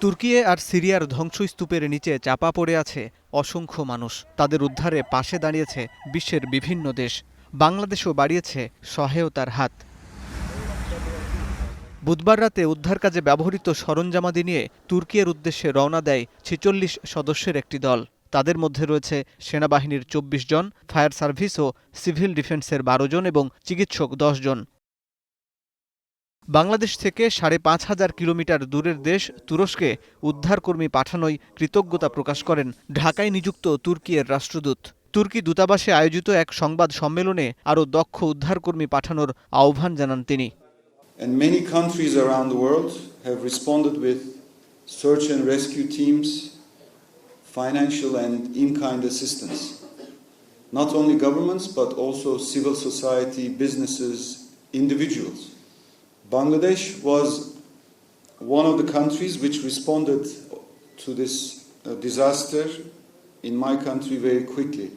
তুর্কি আর সিরিয়ার ধ্বংসস্তূপের নিচে চাপা পড়ে আছে অসংখ্য মানুষ। তাদের উদ্ধারে পাশে দাঁড়িয়েছে বিশ্বের বিভিন্ন দেশ। বাংলাদেশও বাড়িয়েছে সহায়তার হাত। বুধবার রাতে উদ্ধার কাজে ব্যবহৃত সরঞ্জামাদি নিয়ে তুর্কির উদ্দেশ্যে রওনা দেয় ৪৬ সদস্যের একটি দল। তাদের মধ্যে রয়েছে সেনাবাহিনীর ২৪ জন, ফায়ার সার্ভিস ও সিভিল ডিফেন্সের ১২ জন এবং চিকিৎসক ১০ জন। বাংলাদেশ থেকে ৫,৫০০ কিলোমিটার দূরের দেশ তুরস্কে উদ্ধারকর্মী পাঠানোয় কৃতজ্ঞতা প্রকাশ করেন ঢাকায় নিযুক্ত তুর্কির রাষ্ট্রদূত। তুর্কি দূতাবাসে আয়োজিত এক সংবাদ সম্মেলনে আরও দক্ষ উদ্ধারকর্মী পাঠানোর আহ্বান জানান তিনি। And many countries around the world have responded with search and rescue teams, financial and in-kind assistance. Not only governments but also civil society, businesses, individuals. Bangladesh was one of the countries which responded to this disaster in my country very quickly.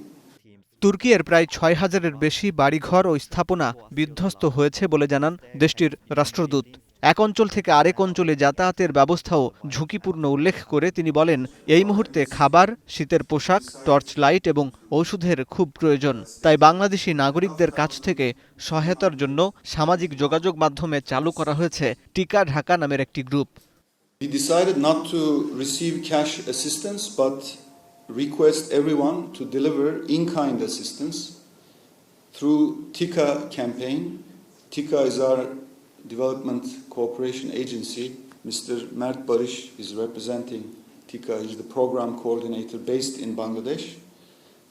তুর্কির প্রায় ৬,০০০-এর বেশি বাড়িঘর ও স্থাপনা বিধ্বস্ত হয়েছে বলে জানান দেশটির রাষ্ট্রদূত। এক অঞ্চল থেকে আরেক অঞ্চলে যাতায়াতের ব্যবস্থাও ঝুঁকিপূর্ণ উল্লেখ করে তিনি বলেন, এই মুহূর্তে খাবার, শীতের পোশাক, টর্চ লাইট এবং ঔষধের খুব প্রয়োজন। তাই বাংলাদেশি নাগরিকদের কাছ থেকে সহায়তার জন্য সামাজিক যোগাযোগ মাধ্যমে চালু করা হয়েছে টিকা ঢাকা নামের একটি group. We decided not to receive cash assistance but request everyone to deliver in-kind assistance through TIKA campaign. TIKA is our development cooperation agency. Mr. Mert Barış is representing TIKA. He's the program coordinator based in Bangladesh.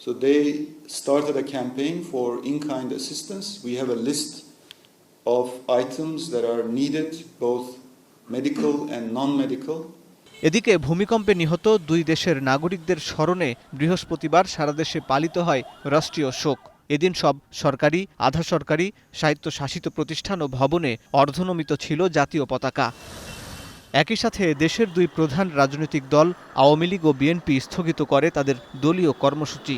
So they started a campaign for in-kind assistance. We have a list of items that are needed, both medical and non-medical. এদিকে ভূমিকম্পে নিহত দুই দেশের নাগরিকদের স্মরণে বৃহস্পতিবার সারা দেশে পালিত হয় রাষ্ট্রীয় শোক। এদিন সব সরকারি, আধা সরকারি, স্বায়ত্তশাসিত প্রতিষ্ঠান ও ভবনে অর্ধনমিত ছিল জাতীয় পতাকা। একই সাথে দেশের দুই প্রধান রাজনৈতিক দল আওয়ামী লীগ ও বিএনপি স্থগিত করে তাদের দলীয় কর্মসূচি।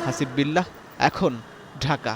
হাসিব বিল্লাহ, এখন, ঢাকা।